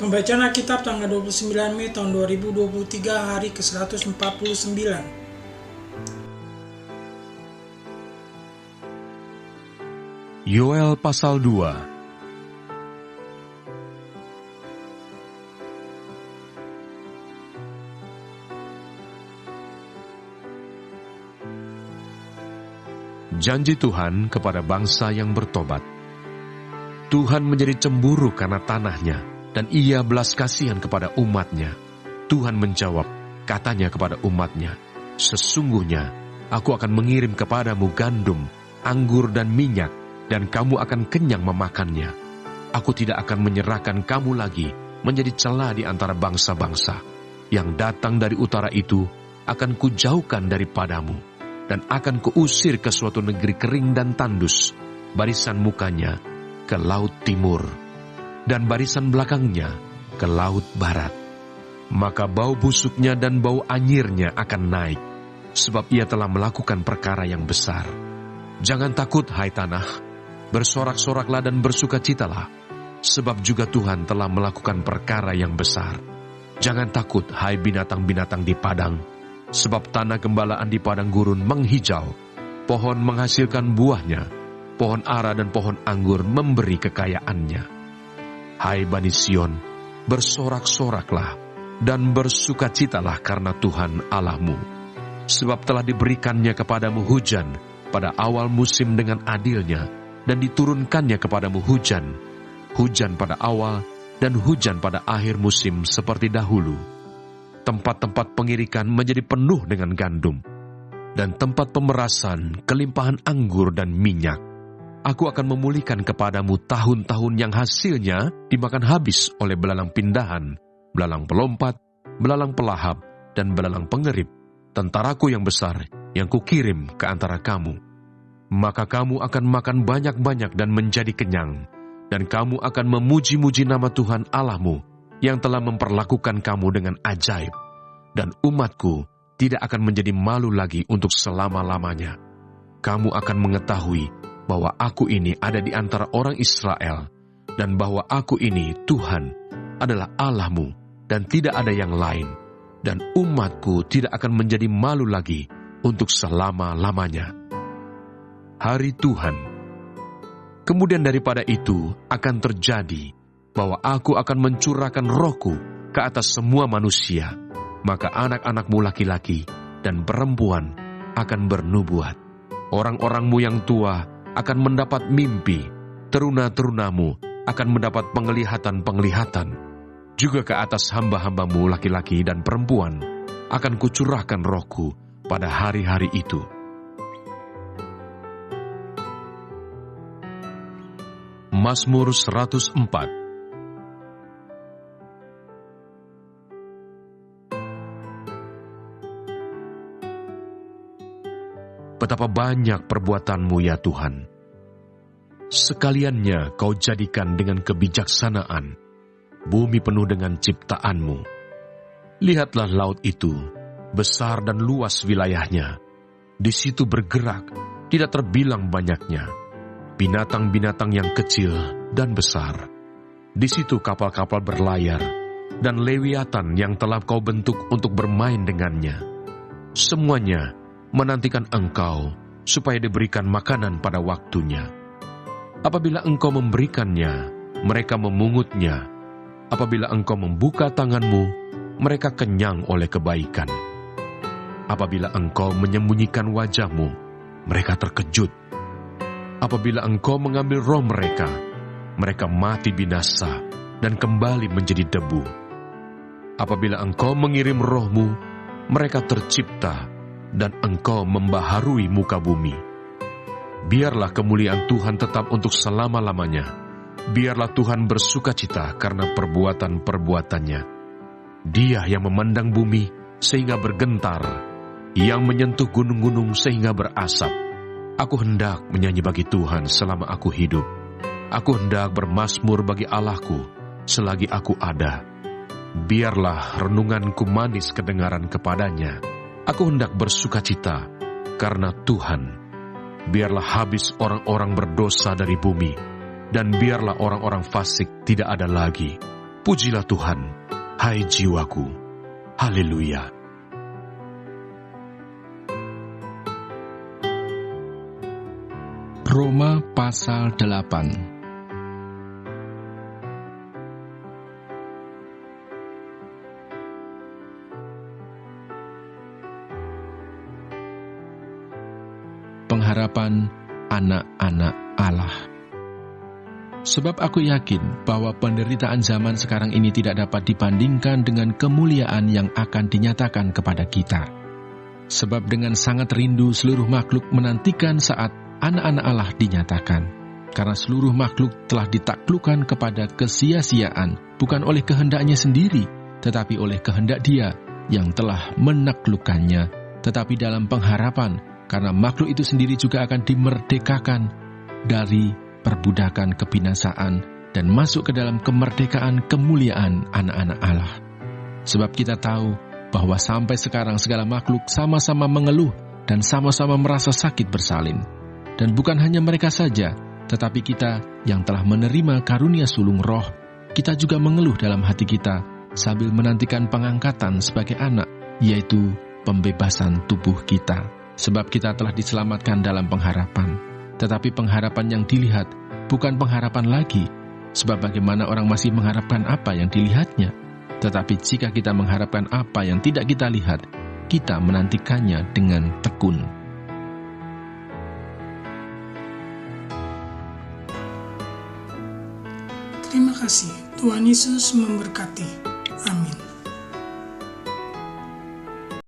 Pembacaan Alkitab tanggal 29 Mei tahun 2023, hari ke-149. Yoel pasal 2. Janji Tuhan kepada bangsa yang bertobat. Tuhan menjadi cemburu karena tanahnya, dan ia belas kasihan kepada umatnya. Tuhan menjawab, katanya kepada umatnya, sesungguhnya aku akan mengirim kepadamu gandum, anggur dan minyak, dan kamu akan kenyang memakannya. Aku tidak akan menyerahkan kamu lagi menjadi celah di antara bangsa-bangsa. Yang datang dari utara itu akan kujauhkan daripadamu, dan akan kuusir ke suatu negeri kering dan tandus, barisan mukanya ke laut timur, dan barisan belakangnya ke laut barat. Maka bau busuknya dan bau anyirnya akan naik, sebab ia telah melakukan perkara yang besar. Jangan takut, hai tanah, bersorak-soraklah dan bersukacitalah, sebab juga Tuhan telah melakukan perkara yang besar. Jangan takut, hai binatang-binatang di padang, sebab tanah gembalaan di padang gurun menghijau, pohon menghasilkan buahnya, pohon ara dan pohon anggur memberi kekayaannya. Hai Bani Sion, bersorak-soraklah dan bersukacitalah karena Tuhan Allahmu, sebab telah diberikannya kepadamu hujan pada awal musim dengan adilnya, dan diturunkannya kepadamu hujan, hujan pada awal dan hujan pada akhir musim seperti dahulu. Tempat-tempat pengirikan menjadi penuh dengan gandum, dan tempat pemerasan kelimpahan anggur dan minyak. Aku akan memulihkan kepadamu tahun-tahun yang hasilnya dimakan habis oleh belalang pindahan, belalang pelompat, belalang pelahap, dan belalang pengerip, tentaraku yang besar yang kukirim ke antara kamu. Maka kamu akan makan banyak-banyak dan menjadi kenyang, dan kamu akan memuji-muji nama Tuhan Allahmu, yang telah memperlakukan kamu dengan ajaib, dan umatku tidak akan menjadi malu lagi untuk selama-lamanya. Kamu akan mengetahui bahwa aku ini ada di antara orang Israel, dan bahwa aku ini Tuhan adalah Allahmu, dan tidak ada yang lain, dan umatku tidak akan menjadi malu lagi untuk selama-lamanya. Hari Tuhan. Kemudian daripada itu akan terjadi bahwa aku akan mencurahkan rohku ke atas semua manusia, maka anak-anakmu laki-laki dan perempuan akan bernubuat. Orang-orangmu yang tua akan mendapat mimpi, teruna-terunamu akan mendapat penglihatan-penglihatan. Juga ke atas hamba-hambamu laki-laki dan perempuan akan kucurahkan rohku pada hari-hari itu. Mazmur 104. Betapa banyak perbuatanmu ya Tuhan. Sekaliannya kau jadikan dengan kebijaksanaan, bumi penuh dengan ciptaanmu. Lihatlah laut itu, besar dan luas wilayahnya. Di situ bergerak, tidak terbilang banyaknya, binatang-binatang yang kecil dan besar. Di situ kapal-kapal berlayar, dan lewiatan yang telah kau bentuk untuk bermain dengannya. Semuanya menantikan engkau supaya diberikan makanan pada waktunya. Apabila engkau memberikannya, mereka memungutnya. Apabila engkau membuka tanganmu, mereka kenyang oleh kebaikan. Apabila engkau menyembunyikan wajahmu, mereka terkejut. Apabila engkau mengambil roh mereka, mereka mati binasa dan kembali menjadi debu. Apabila engkau mengirim rohmu, mereka tercipta, dan engkau membaharui muka bumi. Biarlah kemuliaan Tuhan tetap untuk selama-lamanya. Biarlah Tuhan bersukacita karena perbuatan-perbuatannya. Dia yang memandang bumi sehingga bergentar, yang menyentuh gunung-gunung sehingga berasap. Aku hendak menyanyi bagi Tuhan selama aku hidup. Aku hendak bermazmur bagi Allahku selagi aku ada. Biarlah renunganku manis kedengaran kepadanya. Aku hendak bersukacita karena Tuhan. Biarlah habis orang-orang berdosa dari bumi, dan biarlah orang-orang fasik tidak ada lagi. Pujilah Tuhan, hai jiwaku. Haleluya. Roma pasal 8. Pengharapan anak-anak Allah. Sebab aku yakin bahwa penderitaan zaman sekarang ini tidak dapat dibandingkan dengan kemuliaan yang akan dinyatakan kepada kita. Sebab dengan sangat rindu seluruh makhluk menantikan saat anak-anak Allah dinyatakan. Karena seluruh makhluk telah ditaklukkan kepada kesia-siaan, bukan oleh kehendaknya sendiri, tetapi oleh kehendak Dia yang telah menaklukkannya, tetapi dalam pengharapan, karena makhluk itu sendiri juga akan dimerdekakan dari perbudakan kebinasaan dan masuk ke dalam kemerdekaan kemuliaan anak-anak Allah. Sebab kita tahu bahwa sampai sekarang segala makhluk sama-sama mengeluh dan sama-sama merasa sakit bersalin. Dan bukan hanya mereka saja, tetapi kita yang telah menerima karunia sulung roh, kita juga mengeluh dalam hati kita sambil menantikan pengangkatan sebagai anak, yaitu pembebasan tubuh kita. Sebab kita telah diselamatkan dalam pengharapan. Tetapi pengharapan yang dilihat bukan pengharapan lagi, sebab bagaimana orang masih mengharapkan apa yang dilihatnya. Tetapi jika kita mengharapkan apa yang tidak kita lihat, kita menantikannya dengan tekun. Terima kasih. Tuhan Yesus memberkati. Amin.